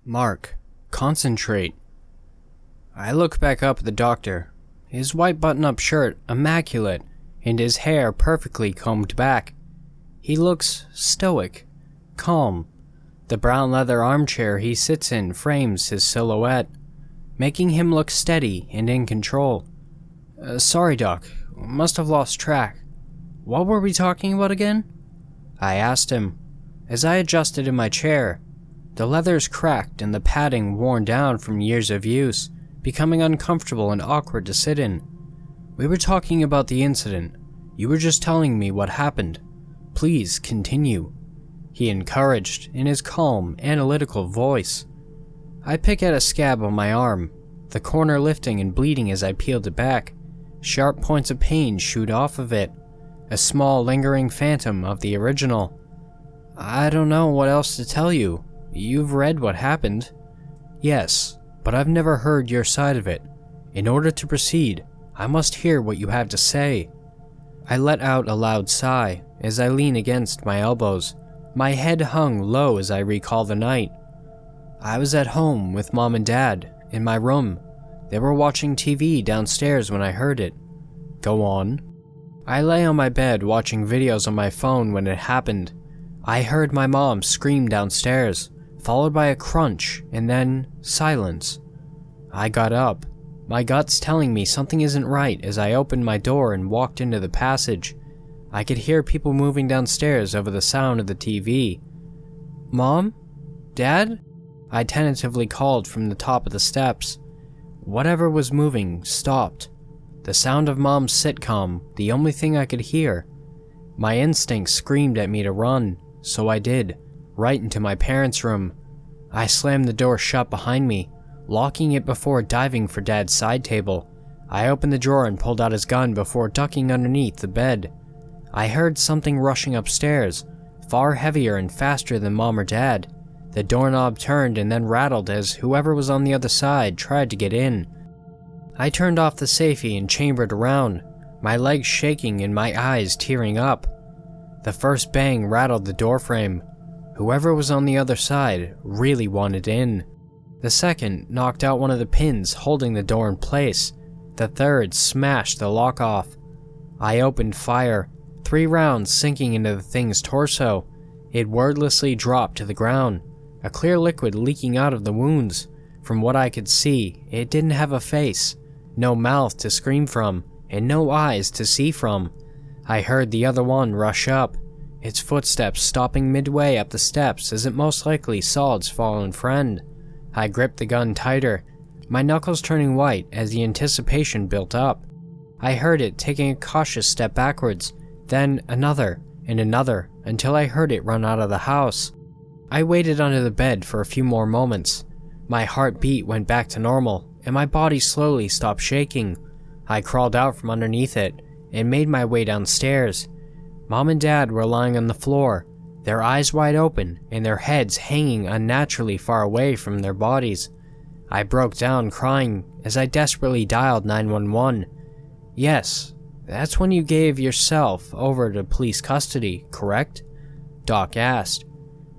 Mark, concentrate. I look back up at the doctor, his white button-up shirt immaculate, and his hair perfectly combed back. He looks stoic, calm. The brown leather armchair he sits in frames his silhouette, making him look steady and in control. Sorry, Doc, must have lost track. What were we talking about again? I asked him. As I adjusted in my chair, the leather's cracked and the padding worn down from years of use, becoming uncomfortable and awkward to sit in. We were talking about the incident. You were just telling me what happened. Please continue, he encouraged in his calm, analytical voice. I pick at a scab on my arm, the corner lifting and bleeding as I peeled it back. Sharp points of pain shoot off of it, a small lingering phantom of the original. I don't know what else to tell you. You've read what happened. Yes, but I've never heard your side of it. In order to proceed, I must hear what you have to say. I let out a loud sigh as I lean against my elbows, my head hung low as I recall the night. I was at home with Mom and Dad, in my room. They were watching TV downstairs when I heard it. Go on. I lay on my bed watching videos on my phone when it happened. I heard my mom scream downstairs, followed by a crunch, and then silence. I got up, my guts telling me something isn't right as I opened my door and walked into the passage. I could hear people moving downstairs over the sound of the TV. Mom? Dad? I tentatively called from the top of the steps. Whatever was moving stopped. The sound of Mom's sitcom, the only thing I could hear. My instincts screamed at me to run, so I did, right into my parents' room. I slammed the door shut behind me, locking it before diving for Dad's side table. I opened the drawer and pulled out his gun before ducking underneath the bed. I heard something rushing upstairs, far heavier and faster than Mom or Dad. The doorknob turned and then rattled as whoever was on the other side tried to get in. I turned off the safety and chambered around, my legs shaking and my eyes tearing up. The first bang rattled the doorframe. Whoever was on the other side really wanted in. The second knocked out one of the pins holding the door in place. The third smashed the lock off. I opened fire, 3 rounds sinking into the thing's torso. It wordlessly dropped to the ground, a clear liquid leaking out of the wounds. From what I could see, it didn't have a face, no mouth to scream from, and no eyes to see from. I heard the other one rush up, its footsteps stopping midway up the steps as it most likely saw its fallen friend. I gripped the gun tighter, my knuckles turning white as the anticipation built up. I heard it taking a cautious step backwards, then another and another until I heard it run out of the house. I waited under the bed for a few more moments. My heartbeat went back to normal and my body slowly stopped shaking. I crawled out from underneath it and made my way downstairs. Mom and Dad were lying on the floor, their eyes wide open and their heads hanging unnaturally far away from their bodies. I broke down crying as I desperately dialed 911. Yes, that's when you gave yourself over to police custody, correct? Doc asked.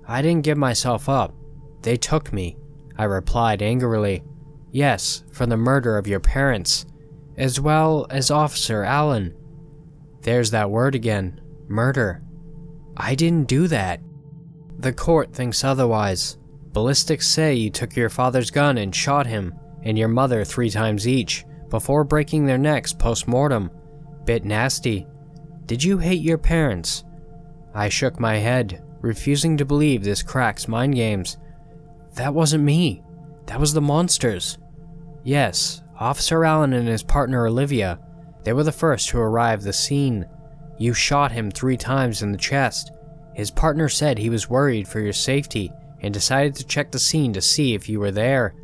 I didn't give myself up. They took me, I replied angrily. Yes, for the murder of your parents, as well as Officer Allen. There's that word again, murder. I didn't do that. The court thinks otherwise. Ballistics say you took your father's gun and shot him and your mother 3 times each before breaking their necks post-mortem. Bit nasty. Did you hate your parents? I shook my head, refusing to believe this crack's mind games. That wasn't me. That was the monsters. Yes, Officer Allen and his partner Olivia. They were the first to arrive at the scene. You shot him 3 times in the chest. His partner said he was worried for your safety and decided to check the scene to see if you were there.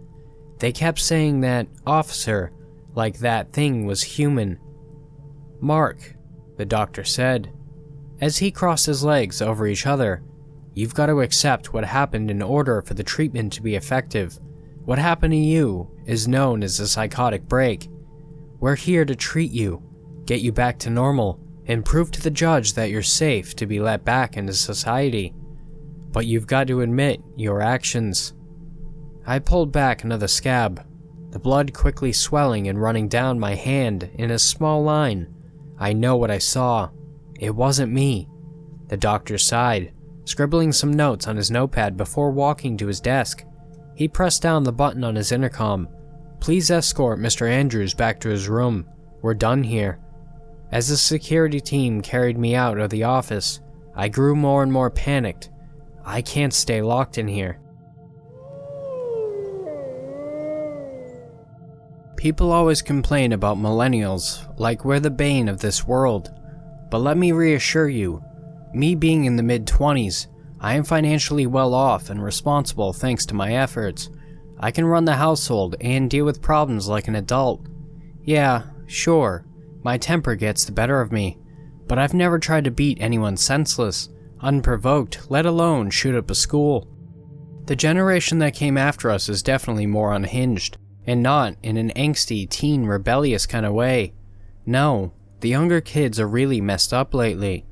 They kept saying that officer, like that thing was human. Mark, the doctor said, as he crossed his legs over each other, you've got to accept what happened in order for the treatment to be effective. What happened to you is known as a psychotic break. We're here to treat you, get you back to normal, and prove to the judge that you're safe to be let back into society. But you've got to admit your actions. I pulled back another scab, the blood quickly swelling and running down my hand in a small line. I know what I saw. It wasn't me. The doctor sighed, scribbling some notes on his notepad before walking to his desk. He pressed down the button on his intercom. "Please escort Mr. Andrews back to his room. We're done here." As the security team carried me out of the office, I grew more and more panicked. I can't stay locked in here. People always complain about millennials, like we're the bane of this world. But let me reassure you, me being in the mid-20s, I am financially well off and responsible thanks to my efforts. I can run the household and deal with problems like an adult. Yeah, sure, my temper gets the better of me, but I've never tried to beat anyone senseless, unprovoked, let alone shoot up a school. The generation that came after us is definitely more unhinged, and not in an angsty, teen, rebellious kind of way. No, the younger kids are really messed up lately.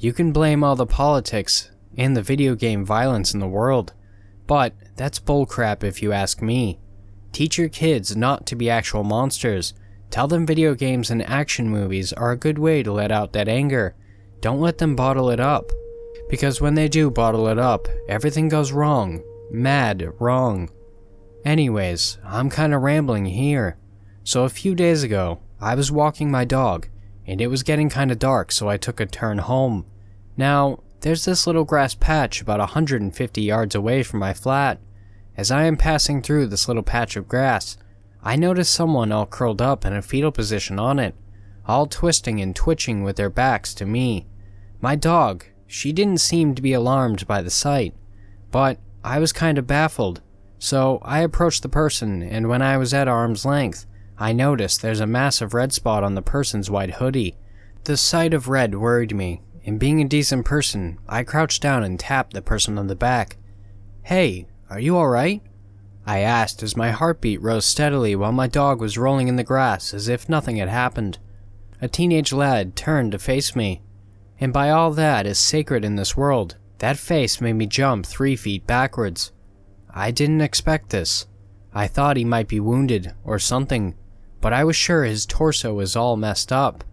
You can blame all the politics and the video game violence in the world, but that's bullcrap if you ask me. Teach your kids not to be actual monsters. Tell them video games and action movies are a good way to let out that anger. Don't let them bottle it up, because when they do bottle it up, everything goes wrong. Mad wrong. Anyways, I'm kinda rambling here. So a few days ago, I was walking my dog, and it was getting kinda dark, so I took a turn home. Now, there's this little grass patch about 150 yards away from my flat. As I am passing through this little patch of grass, I noticed someone all curled up in a fetal position on it, all twisting and twitching with their backs to me. My dog, she didn't seem to be alarmed by the sight, but I was kinda baffled. So I approached the person, and when I was at arm's length, I noticed there's a massive red spot on the person's white hoodie. The sight of red worried me, and being a decent person, I crouched down and tapped the person on the back. "Hey, are you alright?" I asked as my heartbeat rose steadily while my dog was rolling in the grass as if nothing had happened. A teenage lad turned to face me, and by all that is sacred in this world, that face made me jump 3 feet backwards. I didn't expect this. I thought he might be wounded or something, but I was sure his torso was all messed up.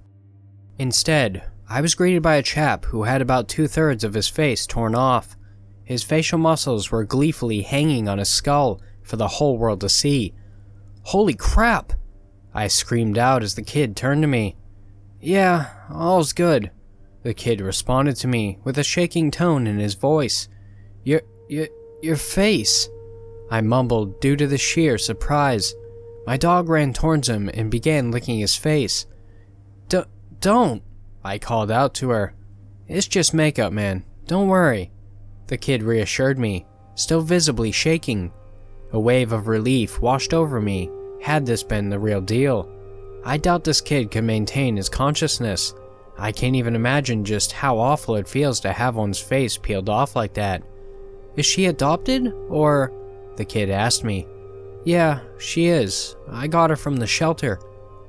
Instead, I was greeted by a chap who had about 2/3 of his face torn off. His facial muscles were gleefully hanging on his skull for the whole world to see. "Holy crap!" I screamed out as the kid turned to me. "Yeah, all's good," the kid responded to me with a shaking tone in his voice. Your face," I mumbled due to the sheer surprise. My dog ran towards him and began licking his face. Don't, I called out to her. "It's just makeup, man. Don't worry," the kid reassured me, still visibly shaking. A wave of relief washed over me. Had this been the real deal? I doubt this kid could maintain his consciousness. I can't even imagine just how awful it feels to have one's face peeled off like that. "Is she adopted, or?" the kid asked me. "Yeah, she is. I got her from the shelter,"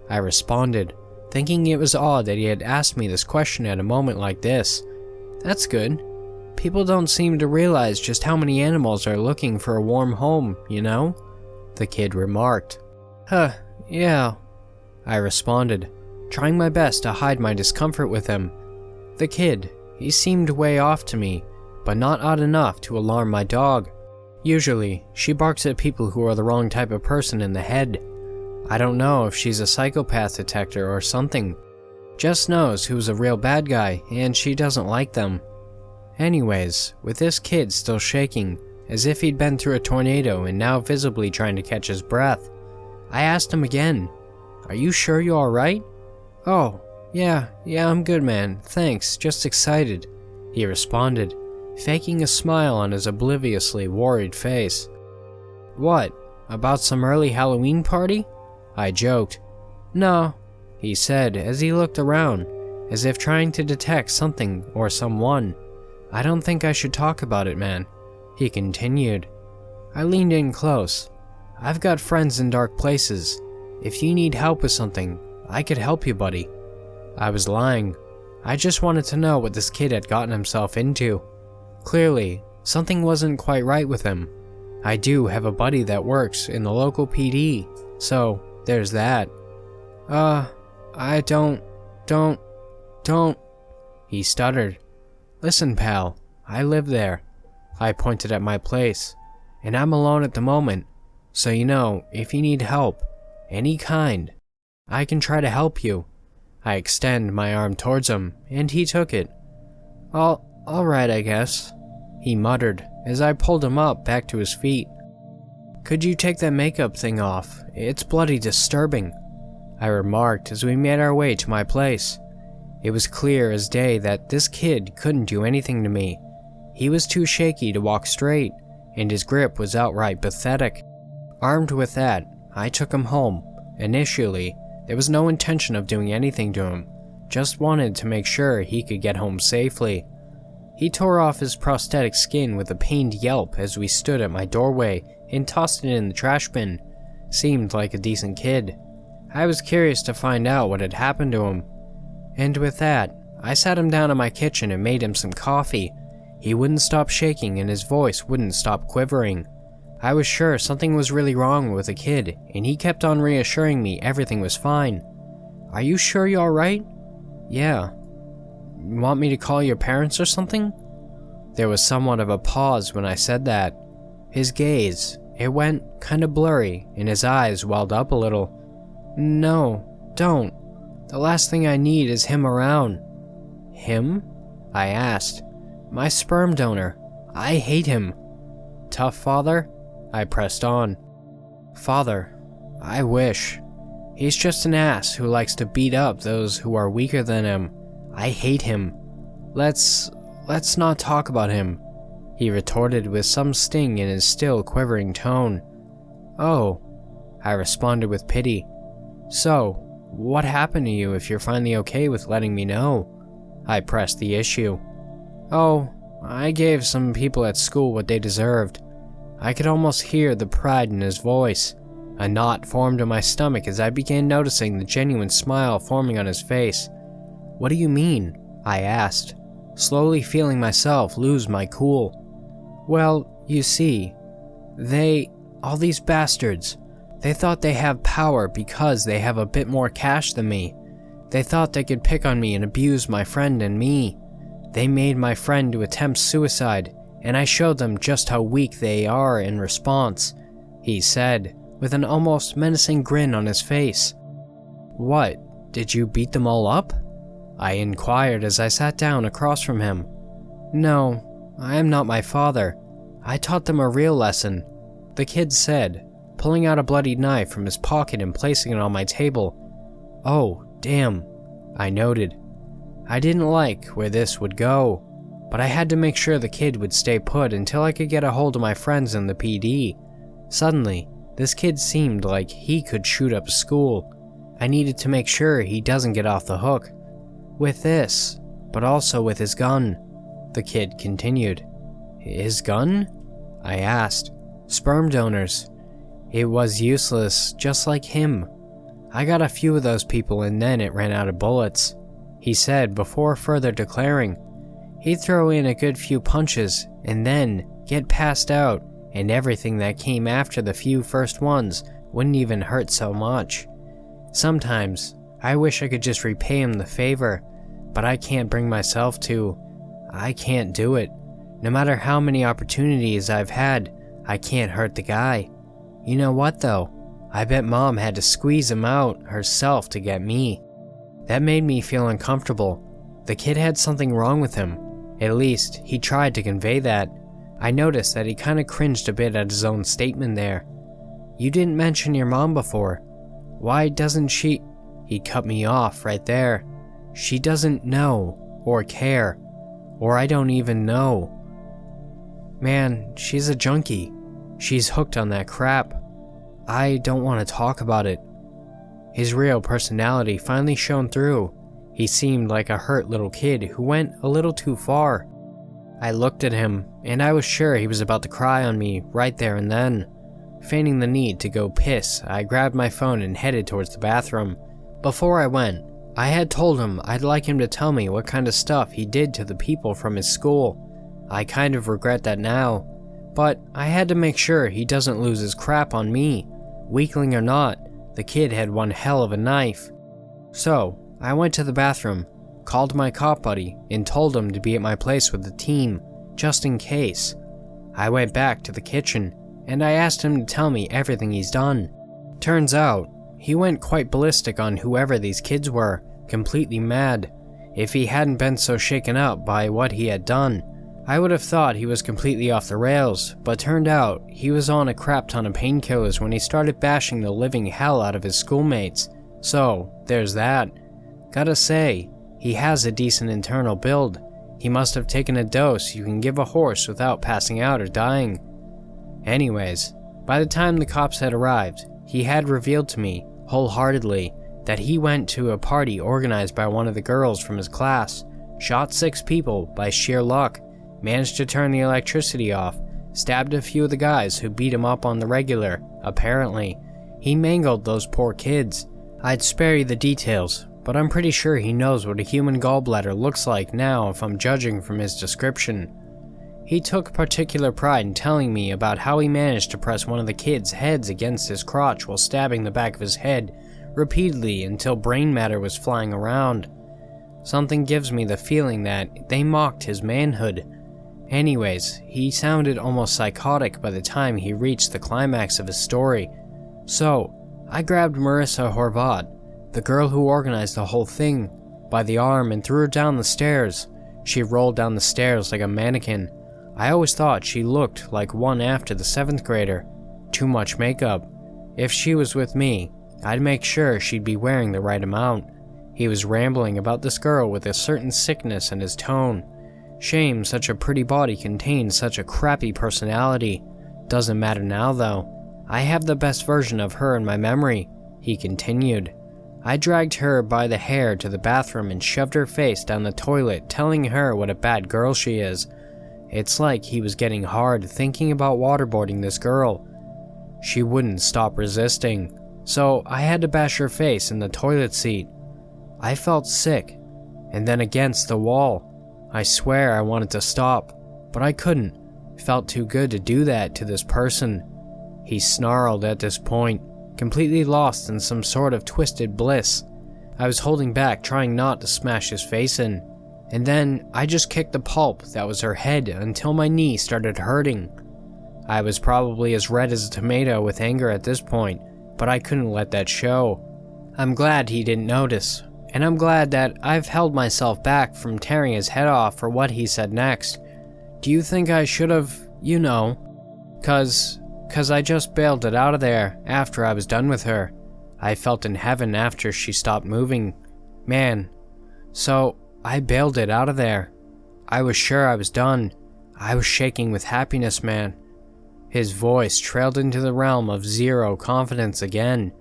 I responded, thinking it was odd that he had asked me this question at a moment like this. "That's good. People don't seem to realize just how many animals are looking for a warm home, you know?" the kid remarked. "Huh, yeah," I responded, trying my best to hide my discomfort with him. The kid, he seemed way off to me, but not odd enough to alarm my dog. Usually, she barks at people who are the wrong type of person in the head. I don't know if she's a psychopath detector or something. Just knows who's a real bad guy, and she doesn't like them. Anyways, with this kid still shaking, as if he'd been through a tornado and now visibly trying to catch his breath, I asked him again, "Are you sure you're alright?" "Oh, yeah, I'm good, man. Thanks, just excited," he responded, faking a smile on his obliviously worried face. "What, about some early Halloween party?" I joked. "No," he said as he looked around, as if trying to detect something or someone. "I don't think I should talk about it, man," he continued. I leaned in close. "I've got friends in dark places. If you need help with something, I could help you, buddy." I was lying. I just wanted to know what this kid had gotten himself into. Clearly, something wasn't quite right with him. I do have a buddy that works in the local PD, so there's that. I don't, he stuttered. Listen, pal, I live there. I pointed at my place, and I'm alone at the moment, so if you need help, any kind, I can try to help you. I extend my arm towards him, and he took it. Alright, I guess, he muttered as I pulled him up back to his feet. Could you take that makeup thing off? It's bloody disturbing, I remarked as we made our way to my place. It was clear as day that this kid couldn't do anything to me. He was too shaky to walk straight, and his grip was outright pathetic. Armed with that, I took him home. Initially, there was no intention of doing anything to him, just wanted to make sure he could get home safely. He tore off his prosthetic skin with a pained yelp as we stood at my doorway and tossed it in the trash bin. Seemed like a decent kid. I was curious to find out what had happened to him. And with that, I sat him down in my kitchen and made him some coffee. He wouldn't stop shaking and his voice wouldn't stop quivering. I was sure something was really wrong with the kid, and he kept on reassuring me everything was fine. Are you sure you're alright? Yeah. You want me to call your parents or something? There was somewhat of a pause when I said that. His gaze, it went kinda blurry, and his eyes welled up a little. No, don't. The last thing I need is him around. Him? I asked. My sperm donor. I hate him. Tough father? I pressed on. Father, I wish. He's just an ass who likes to beat up those who are weaker than him. I hate him. Let's not talk about him, he retorted with some sting in his still quivering tone. Oh, I responded with pity. So, what happened to you if you're finally okay with letting me know? I pressed the issue. Oh, I gave some people at school what they deserved. I could almost hear the pride in his voice. A knot formed in my stomach as I began noticing the genuine smile forming on his face. What do you mean? I asked, slowly feeling myself lose my cool. Well, you see, all these bastards, they thought they have power because they have a bit more cash than me. They thought they could pick on me and abuse my friend and me. They made my friend to attempt suicide, and I showed them just how weak they are in response, he said, with an almost menacing grin on his face. What, did you beat them all up? I inquired as I sat down across from him. No, I am not my father. I taught them a real lesson, the kid said, pulling out a bloody knife from his pocket and placing it on my table. Oh, damn, I noted. I didn't like where this would go, but I had to make sure the kid would stay put until I could get a hold of my friends in the PD. Suddenly, this kid seemed like he could shoot up a school. I needed to make sure he doesn't get off the hook. With this, but also with his gun, the kid continued. His gun? I asked. Sperm donors. It was useless, just like him. I got a few of those people and then it ran out of bullets, he said before further declaring. He'd throw in a good few punches and then get passed out, and everything that came after the few first ones wouldn't even hurt so much. Sometimes, I wish I could just repay him the favor, but I can't bring myself to. I can't do it. No matter how many opportunities I've had, I can't hurt the guy. You know what though? I bet Mom had to squeeze him out herself to get me. That made me feel uncomfortable. The kid had something wrong with him. At least, he tried to convey that. I noticed that he kinda cringed a bit at his own statement there. You didn't mention your mom before. Why doesn't she? He cut me off right there. She doesn't know, or care, or I don't even know. Man, she's a junkie. She's hooked on that crap. I don't want to talk about it. His real personality finally shone through. He seemed like a hurt little kid who went a little too far. I looked at him, and I was sure he was about to cry on me right there and then. Feigning the need to go piss, I grabbed my phone and headed towards the bathroom. Before I went, I had told him I'd like him to tell me what kind of stuff he did to the people from his school. I kind of regret that now, But I had to make sure he doesn't lose his crap on me. Weakling or not, the kid had one hell of a knife. So, I went to the bathroom, called my cop buddy, and told him to be at my place with the team, just in case. I went back to the kitchen, and I asked him to tell me everything he's done. Turns out, he went quite ballistic on whoever these kids were, completely mad. If he hadn't been so shaken up by what he had done, I would have thought he was completely off the rails, but turned out he was on a crap ton of painkillers when he started bashing the living hell out of his schoolmates. So, there's that. Gotta say, he has a decent internal build. He must have taken a dose you can give a horse without passing out or dying. Anyways, by the time the cops had arrived, he had revealed to me, wholeheartedly, that he went to a party organized by one of the girls from his class, shot 6 people by sheer luck, managed to turn the electricity off, stabbed a few of the guys who beat him up on the regular, apparently. He mangled those poor kids. I'd spare you the details, but I'm pretty sure he knows what a human gallbladder looks like now if I'm judging from his description. He took particular pride in telling me about how he managed to press one of the kids' heads against his crotch while stabbing the back of his head repeatedly until brain matter was flying around. Something gives me the feeling that they mocked his manhood. Anyways, he sounded almost psychotic by the time he reached the climax of his story. So, I grabbed Marissa Horvat, the girl who organized the whole thing, by the arm and threw her down the stairs. She rolled down the stairs like a mannequin. I always thought she looked like one after the 7th grader. Too much makeup. If she was with me, I'd make sure she'd be wearing the right amount. He was rambling about this girl with a certain sickness in his tone. Shame such a pretty body contains such a crappy personality. Doesn't matter now though. I have the best version of her in my memory, he continued. I dragged her by the hair to the bathroom and shoved her face down the toilet, telling her what a bad girl she is. It's like he was getting hard thinking about waterboarding this girl. She wouldn't stop resisting, so I had to bash her face in the toilet seat. I felt sick, and then against the wall. I swear I wanted to stop, but I couldn't. It felt too good to do that to this person. He snarled at this point, completely lost in some sort of twisted bliss. I was holding back, trying not to smash his face in, and then I just kicked the pulp that was her head until my knee started hurting. I was probably as red as a tomato with anger at this point, but I couldn't let that show. I'm glad he didn't notice, and I'm glad that I've held myself back from tearing his head off for what he said next. Do you think I should have, Cause I just bailed it out of there after I was done with her. I felt in heaven after she stopped moving. Man. So, I bailed it out of there. I was sure I was done. I was shaking with happiness, man. His voice trailed into the realm of zero confidence again.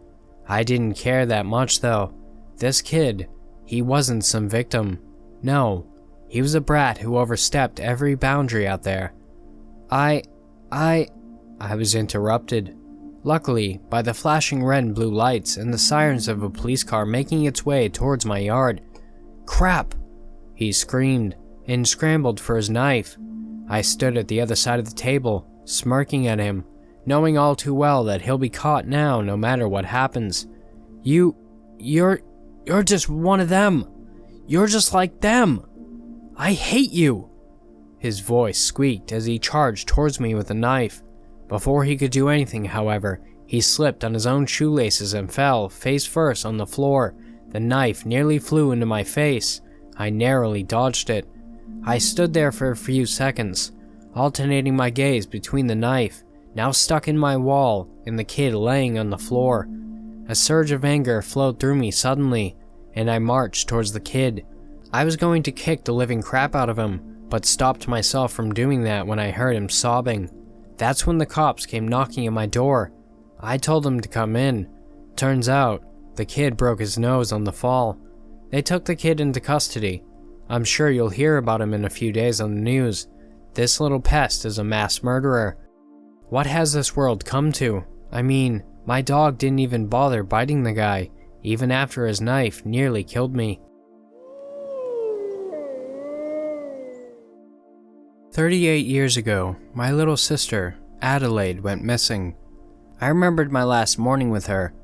I didn't care that much though. This kid, he wasn't some victim. No, he was a brat who overstepped every boundary out there. I was interrupted. Luckily, by the flashing red and blue lights and the sirens of a police car making its way towards my yard. Crap! He screamed and scrambled for his knife. I stood at the other side of the table, smirking at him, knowing all too well that he'll be caught now no matter what happens. You're just one of them. You're just like them. I hate you. His voice squeaked as he charged towards me with a knife. Before he could do anything, however, he slipped on his own shoelaces and fell, face first, on the floor. The knife nearly flew into my face. I narrowly dodged it. I stood there for a few seconds, alternating my gaze between the knife, now stuck in my wall, and the kid laying on the floor. A surge of anger flowed through me suddenly, and I marched towards the kid. I was going to kick the living crap out of him, but stopped myself from doing that when I heard him sobbing. That's when the cops came knocking at my door. I told them to come in. Turns out, the kid broke his nose on the fall. They took the kid into custody. I'm sure you'll hear about him in a few days on the news. This little pest is a mass murderer. What has this world come to? I mean, my dog didn't even bother biting the guy, even after his knife nearly killed me. 38 years ago, my little sister, Adelaide, went missing. I remembered my last morning with her.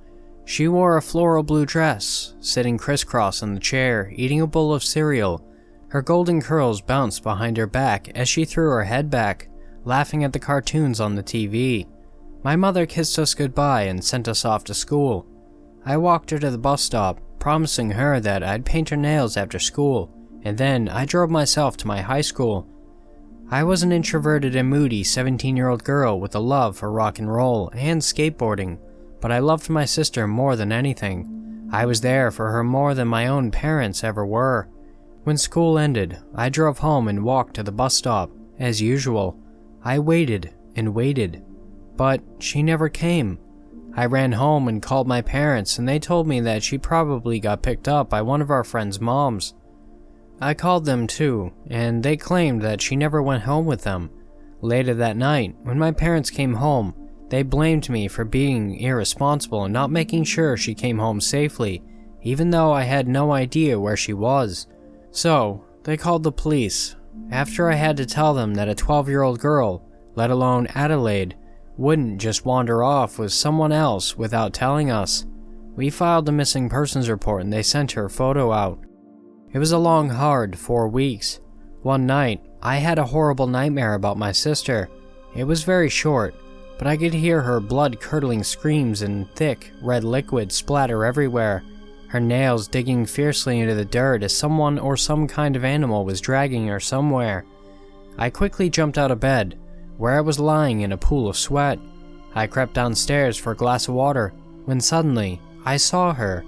She wore a floral blue dress, sitting crisscross on the chair, eating a bowl of cereal. Her golden curls bounced behind her back as she threw her head back, laughing at the cartoons on the TV. My mother kissed us goodbye and sent us off to school. I walked her to the bus stop, promising her that I'd paint her nails after school, and then I drove myself to my high school. I was an introverted and moody 17-year-old girl with a love for rock and roll and skateboarding, but I loved my sister more than anything. I was there for her more than my own parents ever were. When school ended, I drove home and walked to the bus stop. As usual, I waited and waited, but she never came. I ran home and called my parents, and they told me that she probably got picked up by one of our friends' moms. I called them too, and they claimed that she never went home with them. Later that night, when my parents came home, they blamed me for being irresponsible and not making sure she came home safely, even though I had no idea where she was. So, they called the police. After I had to tell them that a 12-year-old girl, let alone Adelaide, wouldn't just wander off with someone else without telling us, we filed a missing persons report and they sent her photo out. It was a long, hard 4 weeks. One night, I had a horrible nightmare about my sister. It was very short, but I could hear her blood-curdling screams and thick, red liquid splatter everywhere, her nails digging fiercely into the dirt as someone or some kind of animal was dragging her somewhere. I quickly jumped out of bed, where I was lying in a pool of sweat. I crept downstairs for a glass of water, when suddenly, I saw her.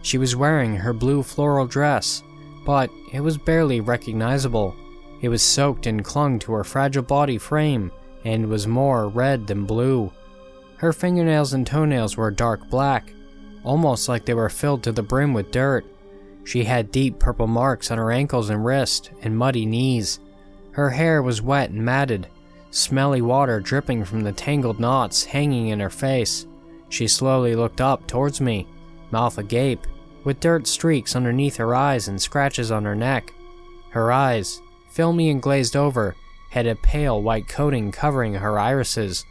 She was wearing her blue floral dress, but it was barely recognizable. It was soaked and clung to her fragile body frame, and was more red than blue. Her fingernails and toenails were dark black, almost like they were filled to the brim with dirt. She had deep purple marks on her ankles and wrist, and muddy knees. Her hair was wet and matted, smelly water dripping from the tangled knots hanging in her face. She slowly looked up towards me, mouth agape, with dirt streaks underneath her eyes and scratches on her neck. Her eyes, filmy and glazed over, had a pale white coating covering her irises.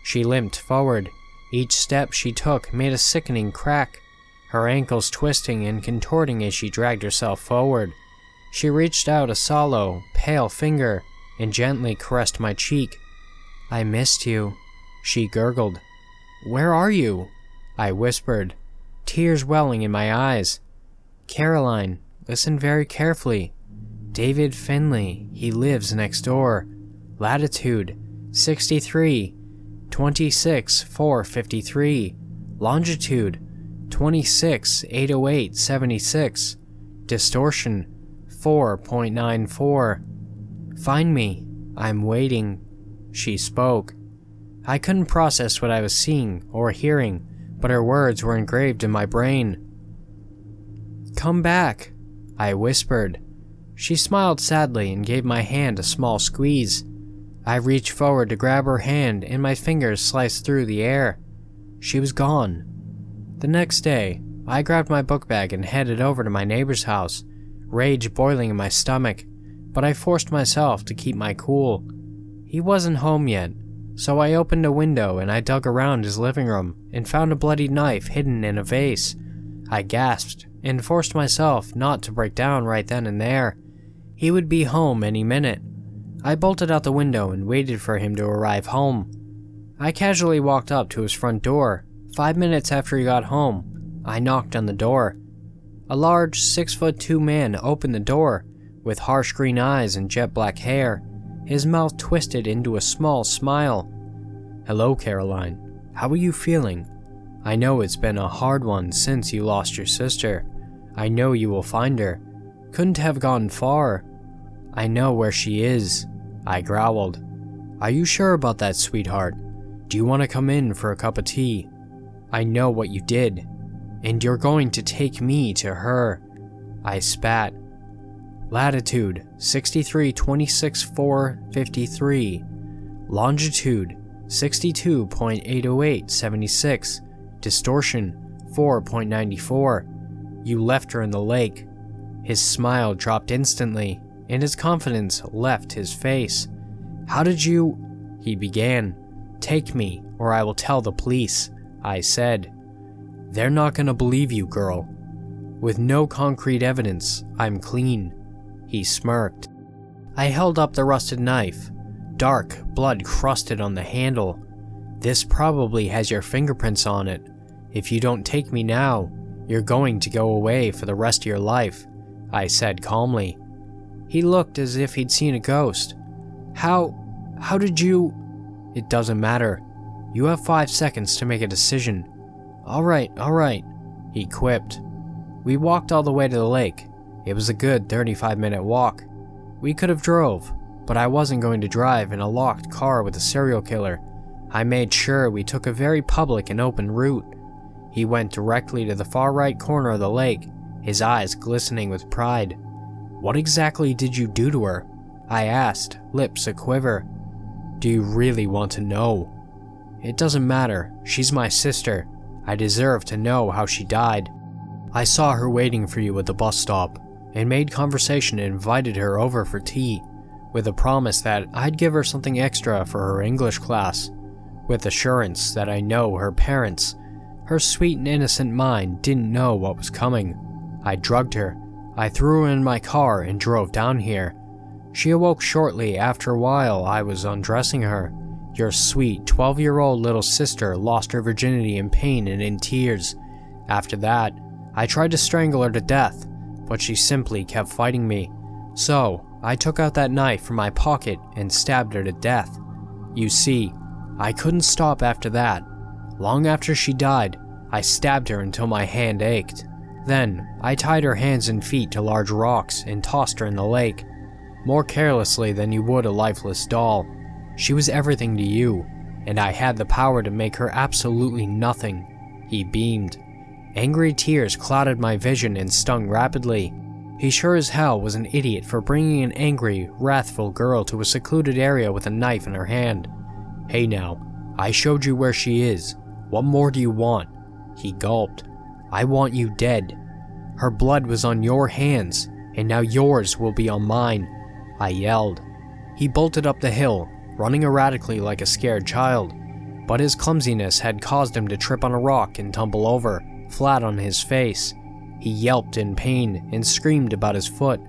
She limped forward. Each step she took made a sickening crack, her ankles twisting and contorting as she dragged herself forward. She reached out a sallow, pale finger and gently caressed my cheek. "I missed you," she gurgled. "Where are you?" I whispered, tears welling in my eyes. "Caroline, listen very carefully. David Finley, he lives next door. Latitude 63, 26, 453. Longitude 26, 808, 76. Distortion 4.94. Find me. I'm waiting." She spoke. I couldn't process what I was seeing or hearing, but her words were engraved in my brain. "Come back," I whispered. She smiled sadly and gave my hand a small squeeze. I reached forward to grab her hand and my fingers sliced through the air. She was gone. The next day, I grabbed my book bag and headed over to my neighbor's house, rage boiling in my stomach, but I forced myself to keep my cool. He wasn't home yet, so I opened a window and I dug around his living room and found a bloody knife hidden in a vase. I gasped and forced myself not to break down right then and there. He would be home any minute. I bolted out the window and waited for him to arrive home. I casually walked up to his front door. 5 minutes after he got home, I knocked on the door. A large 6'2" man opened the door, with harsh green eyes and jet black hair, his mouth twisted into a small smile. "Hello, Caroline. How are you feeling? I know it's been a hard one since you lost your sister. I know you will find her. Couldn't have gone far." "I know where she is," I growled. "Are you sure about that, sweetheart? Do you want to come in for a cup of tea? I know what you did, and you're going to take me to her." I spat. "Latitude 63, 26, 453. Longitude 62.808, 76. Distortion 4.94. You left her in the lake." His smile dropped instantly, and his confidence left his face. How did you... He began. Take me, or I will tell the police, I said. They're not gonna believe you, girl. With no concrete evidence, I'm clean. He smirked. I held up the rusted knife. Dark blood crusted on the handle. This probably has your fingerprints on it. If you don't take me now, you're going to go away for the rest of your life, I said calmly. He looked as if he'd seen a ghost. How did you... It doesn't matter. You have 5 seconds to make a decision. All right, he quipped. We walked all the way to the lake. It was a good 35-minute walk. We could have drove, but I wasn't going to drive in a locked car with a serial killer. I made sure we took a very public and open route. He went directly to the far right corner of the lake, his eyes glistening with pride. What exactly did you do to her? I asked, lips a-quiver. Do you really want to know? It doesn't matter. She's my sister. I deserve to know how she died. I saw her waiting for you at the bus stop, and made conversation and invited her over for tea, with a promise that I'd give her something extra for her English class, with assurance that I know her parents, her sweet and innocent mind, didn't know what was coming. I drugged her. I threw her in my car and drove down here. She awoke shortly after while I was undressing her. Your sweet 12-year-old little sister lost her virginity in pain and in tears. After that, I tried to strangle her to death, but she simply kept fighting me. So, I took out that knife from my pocket and stabbed her to death. You see, I couldn't stop after that. Long after she died, I stabbed her until my hand ached. Then, I tied her hands and feet to large rocks and tossed her in the lake, more carelessly than you would a lifeless doll. She was everything to you, and I had the power to make her absolutely nothing. He beamed. Angry tears clouded my vision and stung rapidly. He sure as hell was an idiot for bringing an angry, wrathful girl to a secluded area with a knife in her hand. Hey now, I showed you where she is. What more do you want? He gulped. I want you dead. Her blood was on your hands, and now yours will be on mine, I yelled. He bolted up the hill, running erratically like a scared child, but his clumsiness had caused him to trip on a rock and tumble over, flat on his face. He yelped in pain and screamed about his foot.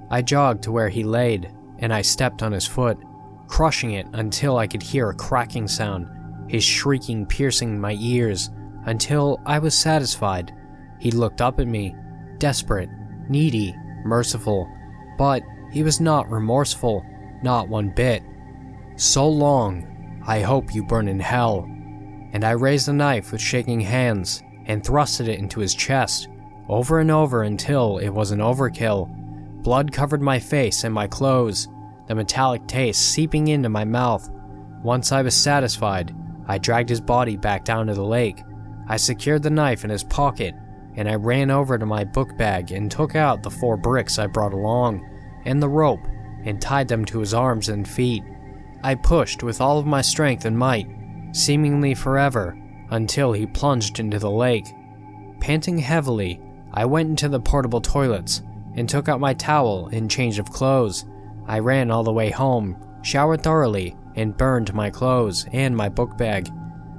I jogged to where he laid, and I stepped on his foot, crushing it until I could hear a cracking sound, his shrieking piercing my ears, until I was satisfied. He looked up at me, desperate, needy, merciful, but he was not remorseful, not one bit. So long, I hope you burn in hell. And I raised the knife with shaking hands and thrusted it into his chest, over and over until it was an overkill. Blood covered my face and my clothes, the metallic taste seeping into my mouth. Once I was satisfied, I dragged his body back down to the lake. I secured the knife in his pocket, and I ran over to my book bag and took out the 4 bricks I brought along, and the rope, and tied them to his arms and feet. I pushed with all of my strength and might, seemingly forever, until he plunged into the lake. Panting heavily, I went into the portable toilets, and took out my towel and change of clothes. I ran all the way home, showered thoroughly, and burned my clothes and my book bag.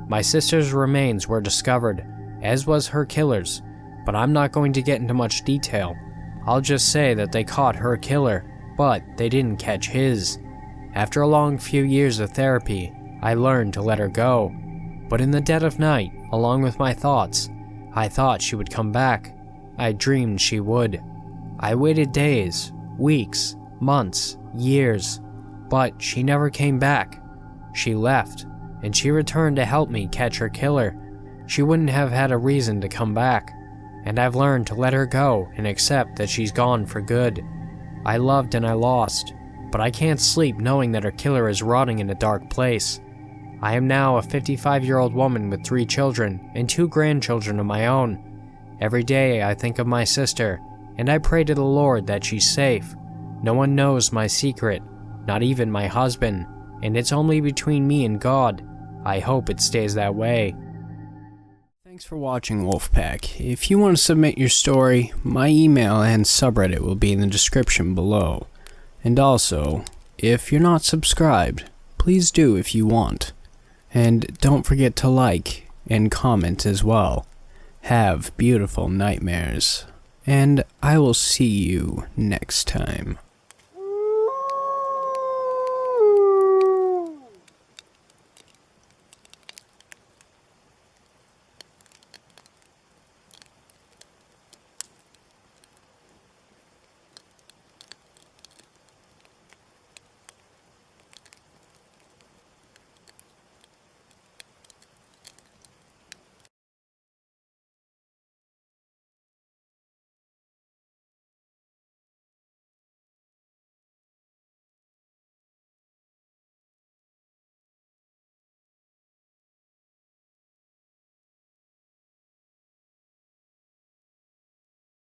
My sister's remains were discovered, as was her killer's, but I'm not going to get into much detail. I'll just say that they caught her killer, but they didn't catch his. After a long few years of therapy, I learned to let her go. But in the dead of night, along with my thoughts, I thought she would come back. I dreamed she would. I waited days, weeks, months, years, but she never came back. She left, and she returned to help me catch her killer. She wouldn't have had a reason to come back, and I've learned to let her go and accept that she's gone for good. I loved and I lost, but I can't sleep knowing that her killer is rotting in a dark place. I am now a 55-year-old woman with 3 children and 2 grandchildren of my own. Every day I think of my sister, and I pray to the Lord that she's safe. No one knows my secret, not even my husband, and it's only between me and God. I hope it stays that way. Thanks for watching, Wolfpack. If you want to submit your story, my email and subreddit will be in the description below. And also, if you're not subscribed, please do if you want. And don't forget to like and comment as well. Have beautiful nightmares, and I will see you next time.